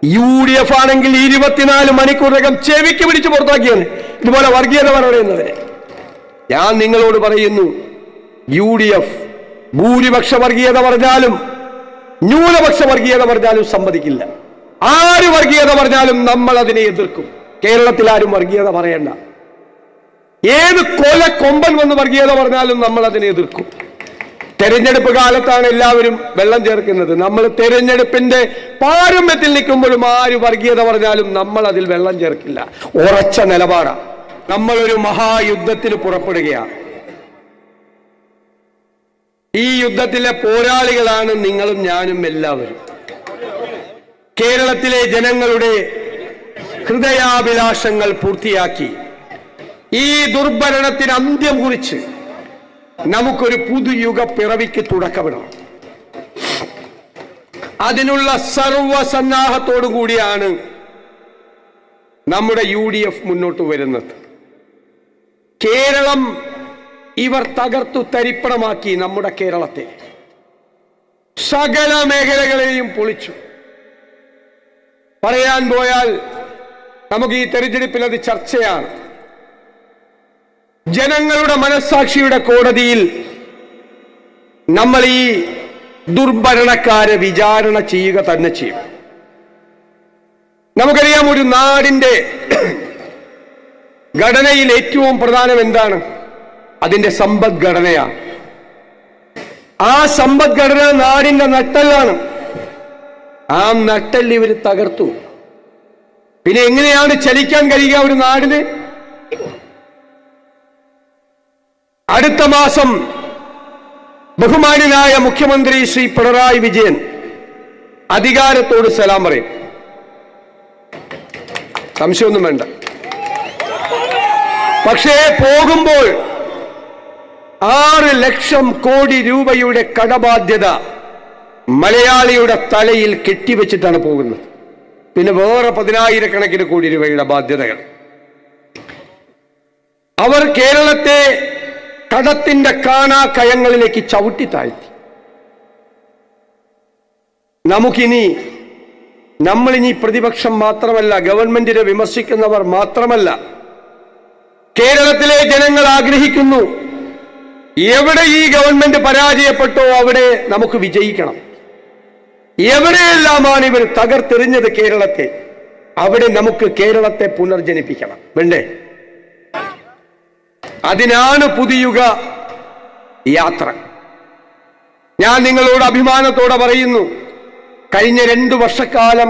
UDF ആണെങ്കിൽ 24 മണിക്കൂറിനകം ചെവിക്ക് പിടിച്ച് പുറത്താക്കിയാണ് ഇതുപോലെ വർഗീയത പറയുന്നവരെ. ഞാൻ നിങ്ങളോട് പറയുന്നു, UDF ഭൂരിപക്ഷ വർഗീയത പറഞ്ഞാലും ന്യൂനപക്ഷ വർഗീയത പറഞ്ഞാലും സമ്മതിക്കില്ല. ആര് വർഗീയത പറഞ്ഞാലും നമ്മൾ അതിനെ എതിർക്കും. കേരളത്തിൽ ആരും വർഗീയത പറയണ്ട. ഏത് കൊമ്പൻ വന്ന് വർഗീയത പറഞ്ഞാലും നമ്മൾ അതിനെ എതിർക്കും. തെരഞ്ഞെടുപ്പ് കാലത്താണ് എല്ലാവരും വെള്ളം ചേർക്കുന്നത്. നമ്മൾ തെരഞ്ഞെടുപ്പിന്റെ പാരമ്യത്തിൽ നിൽക്കുമ്പോഴും ആര് വർഗീയത പറഞ്ഞാലും നമ്മൾ അതിൽ വെള്ളം ചേർക്കില്ല. ഉറച്ച നിലപാടാണ്. നമ്മളൊരു മഹായുദ്ധത്തിന് പുറപ്പെടുകയാണ്. ഈ യുദ്ധത്തിലെ പോരാളികളാണ് നിങ്ങളും ഞാനും എല്ലാവരും. കേരളത്തിലെ ജനങ്ങളുടെ ഹൃദയാഭിലാഷങ്ങൾ പൂർത്തിയാക്കി ഈ ദുർഭരണത്തിന് അന്ത്യം കുറിച്ച് നമുക്കൊരു പുതുയുഗ പിറവിക്ക് തുടക്കമിടണം. അതിനുള്ള സർവസന്നാഹത്തോടു കൂടിയാണ് നമ്മുടെ UDF മുന്നോട്ട് വരുന്നത്. കേരളം ഇവർ തകർത്തു തരിപ്പണമാക്കി. നമ്മുടെ കേരളത്തെ സകല മേഖലകളെയും പൊളിച്ചു. പറയാൻ പോയാൽ നമുക്ക് ഈ തെരഞ്ഞെടുപ്പിൽ അത് ചർച്ചയാണ്. ജനങ്ങളുടെ മനസ്സാക്ഷിയുടെ കോടതിയിൽ നമ്മൾ ഈ ദുർഭരണക്കാരെ വിചാരണ ചെയ്യുക തന്നെ ചെയ്യും. നമുക്കറിയാം, ഒരു നാടിന്റെ ഘടനയിൽ ഏറ്റവും പ്രധാനം എന്താണ്? അതിന്റെ സമ്പദ്ഘടനയാണ്. ആ സമ്പദ്ഘടന നാടിന്റെ നട്ടെല്ലാണ്. ആ നട്ടെല്ല് ഇവർ തകർത്തു. പിന്നെ എങ്ങനെയാണ് ചലിക്കാൻ കഴിയുക ഒരു നാടിന്? അടുത്ത മാസം ബഹുമാന്യനായ മുഖ്യമന്ത്രി ശ്രീ പിണറായി വിജയൻ അധികാരത്തോട് സലാം പറയും. സംശയമൊന്നും വേണ്ട. പക്ഷേ പോകുമ്പോൾ 6 ലക്ഷം കോടി രൂപയുടെ കടബാധ്യത മലയാളിയുടെ തലയിൽ കെട്ടിവെച്ചിട്ടാണ് പോകുന്നത്. പിന്നെ വേറെ 10,000 കോടി രൂപയുടെ ബാധ്യതകൾ. അവർ കേരളത്തെ കടത്തിന്റെ കാണാക്കയങ്ങളിലേക്ക് ചവിട്ടി താഴ്ത്തി. നമ്മളിനി പ്രതിപക്ഷം മാത്രമല്ല, ഗവൺമെന്റിനെ വിമർശിക്കുന്നവർ മാത്രമല്ല, കേരളത്തിലെ ജനങ്ങൾ ആഗ്രഹിക്കുന്നു, എവിടെ ഈ ഗവൺമെന്റ് പരാജയപ്പെട്ടോ അവിടെ നമുക്ക് വിജയിക്കണം. എവിടെയെല്ലാമാണ് ഇവർ തകർത്തെറിഞ്ഞത് കേരളത്തെ, അവിടെ നമുക്ക് കേരളത്തെ പുനർജനിപ്പിക്കണം. വേണ്ടേ? അതിനാണ് പുതുയുഗ യാത്ര. ഞാൻ നിങ്ങളോട് അഭിമാനത്തോടെ പറയുന്നു, കഴിഞ്ഞ 2 വർഷക്കാലം